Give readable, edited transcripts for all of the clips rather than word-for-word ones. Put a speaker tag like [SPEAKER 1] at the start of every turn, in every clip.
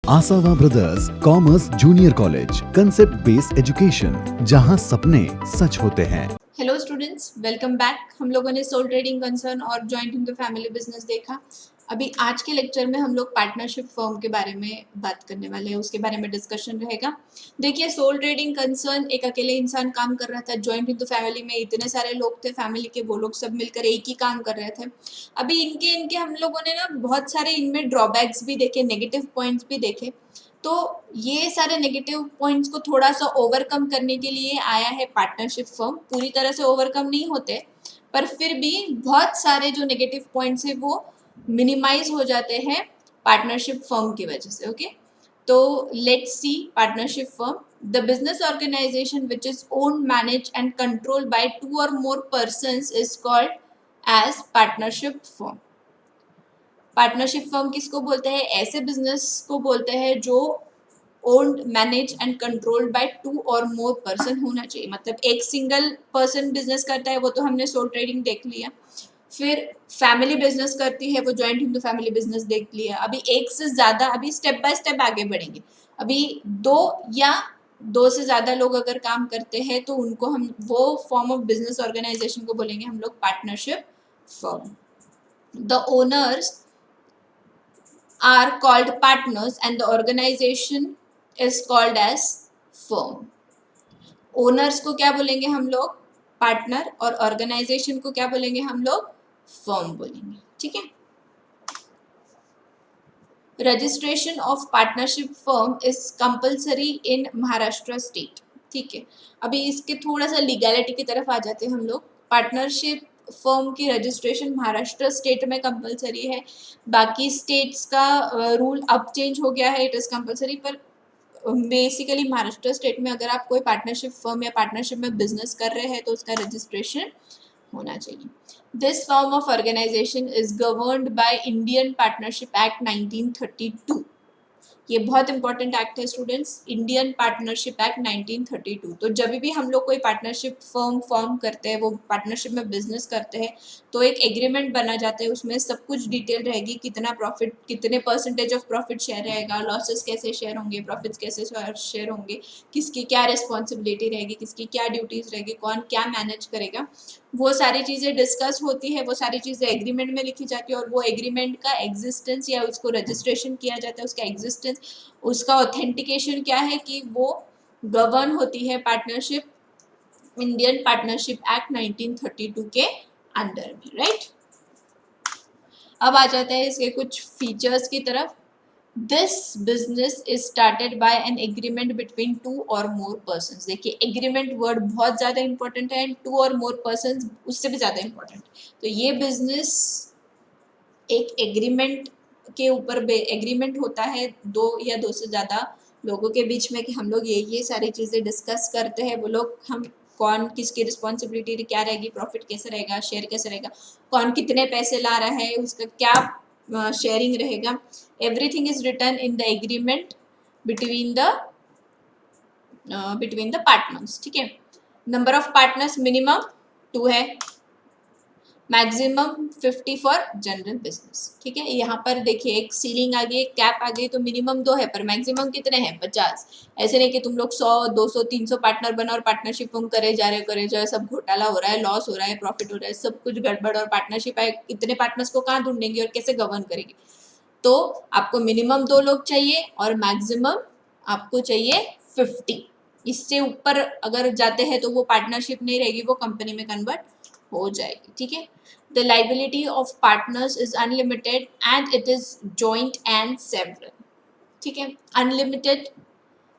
[SPEAKER 1] आसावा brothers commerce junior college, concept based education, जहां सपने सच होते हैं।
[SPEAKER 2] Hello students, welcome back. हम लोगों ने सोल ट्रेडिंग कंसर्न और joint in the family business देखा। अभी आज के लेक्चर में हम लोग पार्टनरशिप फर्म के बारे में बात करने वाले हैं, उसके बारे में डिस्कशन रहेगा। देखिए, सोल ट्रेडिंग कंसर्न एक अकेले इंसान काम कर रहा था। जॉइंट इन द फैमिली में इतने सारे लोग थे फैमिली के, वो लोग सब मिलकर एक ही काम कर रहे थे। अभी इनके इनके हम लोगों ने ना बहुत सारे इनमें ड्रॉबैक्स भी देखे, नेगेटिव पॉइंट्स भी देखे। तो ये सारे नेगेटिव पॉइंट्स को थोड़ा सा ओवरकम करने के लिए आया है पार्टनरशिप फर्म। पूरी तरह से ओवरकम नहीं होते, पर फिर भी बहुत सारे जो नेगेटिव पॉइंट्स है वो मिनिमाइज हो जाते हैं पार्टनरशिप फर्म की वजह से। ओके, तो let's see partnership firm. The business organization which is owned, manage and control by 2 or more persons is called as partnership firm. Partnership firm किसको बोलते हैं? ऐसे बिजनेस को बोलते हैं जो owned, manage and controlled by 2 or more person होना चाहिए। मतलब एक सिंगल पर्सन बिजनेस करता है, वो तो हमने सोल ट्रेडिंग देख लिया। फिर फैमिली बिजनेस करती है, वो जॉइंट हिंदू फैमिली बिजनेस देख लिया। अभी एक से ज्यादा, अभी स्टेप बाय स्टेप आगे बढ़ेंगे। अभी दो से ज्यादा लोग अगर काम करते हैं तो उनको हम वो फॉर्म ऑफ बिजनेस ऑर्गेनाइजेशन को बोलेंगे हम लोग partnership firm. The owners are called partners and the organization is called as firm. Owners को क्या बोलेंगे हम लोग? पार्टनर। और ऑर्गेनाइजेशन को क्या बोलेंगे हम लोग? फर्म बोलेंगे। ठीक है। Registration of partnership firm is compulsory in Maharashtra state. ठीक है, अभी इसके थोड़ा सा लीगैलिटी की तरफ आ जाते हैं हम लोग। पार्टनरशिप फर्म की रजिस्ट्रेशन महाराष्ट्र स्टेट में कंपलसरी है। बाकी स्टेट्स का रूल अब चेंज हो गया है, इट इज़ कंपलसरी। पर बेसिकली महाराष्ट्र स्टेट में अगर आप कोई पार्टनरशिप फर्म या पार्टनरशिप में बिजनेस कर रहे हैं तो उसका रजिस्ट्रेशन होना चाहिए। This form of organization is governed by Indian partnership act 1932। ये बहुत इंपॉर्टेंट एक्ट है स्टूडेंट्स, इंडियन पार्टनरशिप एक्ट 1932। तो जब भी हम लोग कोई पार्टनरशिप फर्म फॉर्म करते हैं, वो पार्टनरशिप में बिजनेस करते हैं, तो एक एग्रीमेंट बना जाता है। उसमें सब कुछ डिटेल रहेगी, कितना प्रॉफिट, कितने परसेंटेज ऑफ प्रॉफिट शेयर रहेगा, लॉसेस कैसे शेयर होंगे, प्रॉफिट्स कैसे शेयर होंगे, किसकी क्या रिस्पॉन्सिबिलिटी रहेगी, किसकी क्या ड्यूटीज रहेगी, कौन क्या मैनेज करेगा, वो सारी चीज़ें डिस्कस होती है। वो सारी चीज़ें एग्रीमेंट में लिखी जाती है और वो एग्रीमेंट का एग्जिस्टेंस या उसको रजिस्ट्रेशन किया जाता है, उसका एग्जिस्टेंस, उसका ऑथेंटिकेशन क्या है कि वो गवर्न होती है पार्टनरशिप, इंडियन पार्टनरशिप एक्ट 1932 के अंडर में। राइट, अब आ जाता है इसके कुछ फीचर्स की तरफ। This business is started by an agreement between 2 or more persons। देखिए, एग्रीमेंट वर्ड बहुत ज़्यादा इंपॉर्टेंट है, एंड 2 or more persons उससे भी ज़्यादा इंपॉर्टेंट। तो ये बिजनेस एक एग्रीमेंट के ऊपर एग्रीमेंट होता है, 2 या 2 से ज़्यादा लोगों के बीच में, कि हम लोग ये सारी चीज़ें डिस्कस करते हैं। वो लोग, हम कौन किसकी रिस्पॉन्सिबिलिटी क्या रहेगी, प्रॉफिट कैसे रहेगा, शेयर कैसे रहेगा, कौन कितने पैसे ला रहा है, उसका क्या शेयरिंग रहेगा। Everything is written in the agreement between the partners. ठीक है। नंबर ऑफ पार्टनर्स मिनिमम 2 है, मैक्सिमम 50 फॉर जनरल बिजनेस। ठीक है, यहाँ पर देखिए एक सीलिंग आ गई, एक कैप आ गई, तो मिनिमम 2 है, पर मैक्सिमम कितने हैं? 50। ऐसे नहीं कि तुम लोग 100, 200, 300 पार्टनर बना और पार्टनरशिप तुम करे जा रहे, सब घोटाला हो रहा है, लॉस हो रहा है, प्रॉफिट हो रहा है, सब कुछ गड़बड़। और पार्टनरशिप है, इतने पार्टनर्स को कहाँ ढूंढेंगे और कैसे गवर्न करेंगे? तो आपको मिनिमम 2 लोग चाहिए और मैक्सिमम आपको चाहिए 50। इससे ऊपर अगर जाते हैं तो वो पार्टनरशिप नहीं रहेगी, वो कंपनी में कन्वर्ट हो जाएगी। ठीक है। The liability of partners is unlimited and it is joint and several. ठीक है, अनलिमिटेड,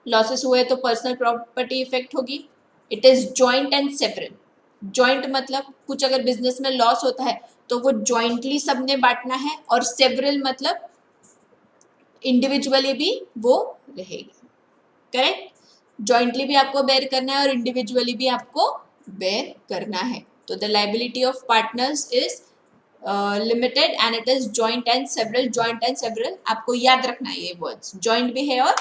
[SPEAKER 2] लॉसेस हुए तो पर्सनल प्रॉपर्टी इफेक्ट होगी। It is joint and several. Joint मतलब कुछ अगर बिजनेस में लॉस होता है तो वो जॉइंटली सबने बांटना है, और सेवरल मतलब इंडिविजुअली भी वो रहेगी। करेक्ट, जॉइंटली भी आपको बेयर करना है और इंडिविजुअली भी आपको बेयर करना है। तो the liability of partners is limited and it is joint and several. Joint and several आपको याद रखना है, ये वर्ड्स, जॉइंट भी है और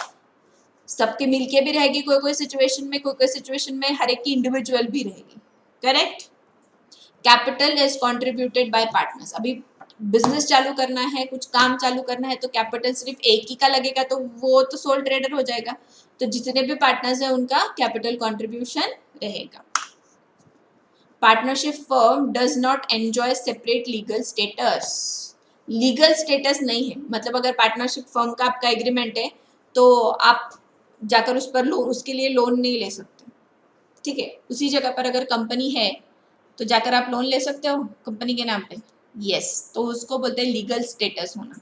[SPEAKER 2] सबके मिलके भी रहेगी कोई कोई सिचुएशन में, कोई सिचुएशन में हर एक की इंडिविजुअल भी रहेगी। Correct. Capital is contributed bye partners. अभी बिजनेस चालू करना है, कुछ काम चालू करना है, तो कैपिटल सिर्फ एक ही का लगेगा तो वो तो सोल ट्रेडर हो जाएगा। तो जितने भी पार्टनर्स हैं उनका कैपिटल कंट्रीब्यूशन रहेगा। Partnership firm does not enjoy separate legal status. Legal status नहीं है, मतलब अगर पार्टनरशिप फर्म का आपका एग्रीमेंट है तो आप जाकर उस पर लोन, उसके लिए लोन नहीं ले सकते, ठीक है। उसी जगह पर अगर कंपनी है तो जाकर आप लोन ले सकते हो कंपनी के नाम पे, यस, तो उसको बोलते हैं लीगल स्टेटस होना।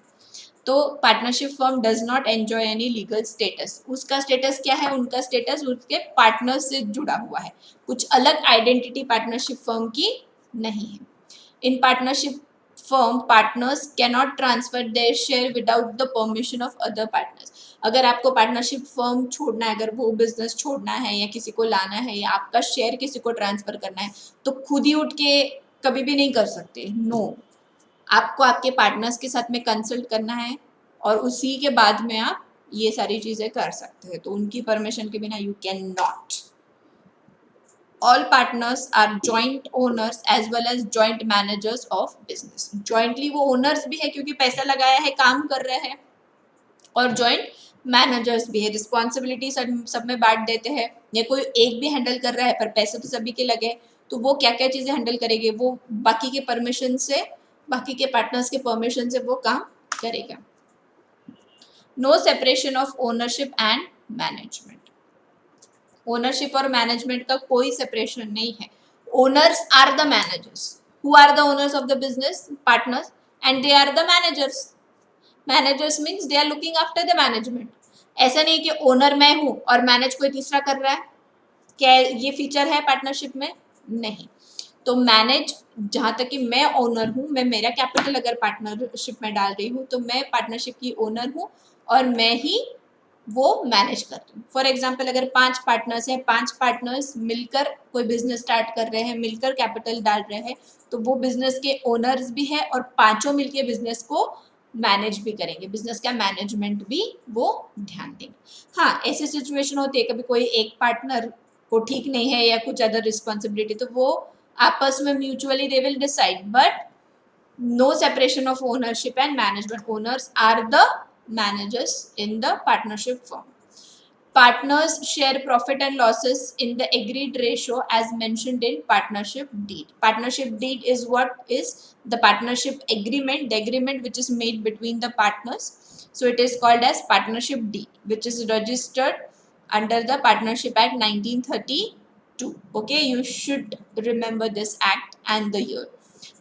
[SPEAKER 2] तो partnership firm does not enjoy any legal status. उसका स्टेटस क्या है? उनका स्टेटस उसके पार्टनर से जुड़ा हुआ है, कुछ अलग आइडेंटिटी पार्टनरशिप फर्म की नहीं है। In partnership firm partners cannot transfer their share without the permission of other partners। अगर आपको पार्टनरशिप फर्म छोड़ना है, अगर वो बिजनेस छोड़ना है या किसी को लाना है या आपका शेयर किसी को ट्रांसफर करना है, तो खुद ही उठ के कभी भी नहीं कर सकते, नो। आपको आपके पार्टनर्स के साथ में कंसल्ट करना है और उसी के बाद में आप ये सारी चीजें कर सकते हैं। तो उनकी परमिशन के बिना you can not. All partners are joint owners as well as joint managers of business। jointly वो owners भी है क्योंकि पैसा लगाया है, काम कर रहे हैं, और joint managers भी है, रिस्पॉन्सिबिलिटी सब में बांट देते हैं। या कोई एक भी हैंडल कर रहा है पर पैसे तो सभी के लगे, तो वो क्या क्या चीजें हैंडल करेंगे, वो बाकी के परमिशन से, बाकी के पार्टनर्स के परमिशन से वो काम करेगा। No separation of ownership and management. Ownership और मैनेजमेंट का कोई सेपरेशन नहीं है। Owners are the managers. Who are the owners of the business? Partners, and they are the managers. Managers means they are looking after the management. ऐसा नहीं कि owner मैं हूं और मैनेज कोई तीसरा कर रहा है, क्या ये फीचर है पार्टनरशिप में? नहीं। तो मैनेज, जहां तक कि मैं ओनर हूं, मैं मेरा कैपिटल अगर पार्टनरशिप में डाल रही हूँ तो मैं पार्टनरशिप की ओनर हूँ और मैं ही वो मैनेज करती हूँ। फॉर एग्जाम्पल अगर 5 पार्टनर्स हैं, 5 पार्टनर्स मिलकर कोई बिजनेस स्टार्ट कर रहे हैं, मिलकर कैपिटल डाल रहे हैं, तो वो बिजनेस के ओनर्स भी है और पांचों मिलके बिजनेस को मैनेज भी करेंगे, बिजनेस का मैनेजमेंट भी वो ध्यान देंगे। हाँ, ऐसी सिचुएशन होती है कभी कोई एक पार्टनर को ठीक नहीं है या कुछ अदर रिस्पॉन्सिबिलिटी, तो वो आपस में mutually they will decide, but no separation of ownership and management. Owners are the managers in the partnership firm. Partners share profit and losses in the agreed ratio as mentioned in partnership deed. Partnership deed is what is the partnership agreement, the agreement which is made between the partners. So it is called as partnership deed, which is registered under the Partnership Act 1932. Okay, you should remember this act and the year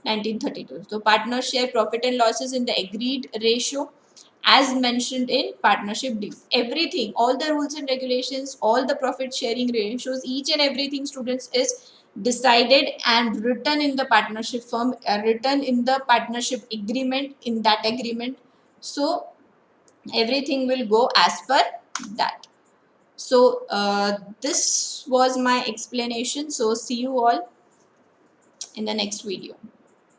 [SPEAKER 2] 1932. So partners share profit and losses in the agreed ratio as mentioned in partnership deed. Everything, all the rules and regulations, all the profit sharing ratios, each and everything, students, is decided and written in the partnership firm, written in the partnership agreement, in that agreement. So everything will go as per that. So this was my explanation. So see you all in the next video.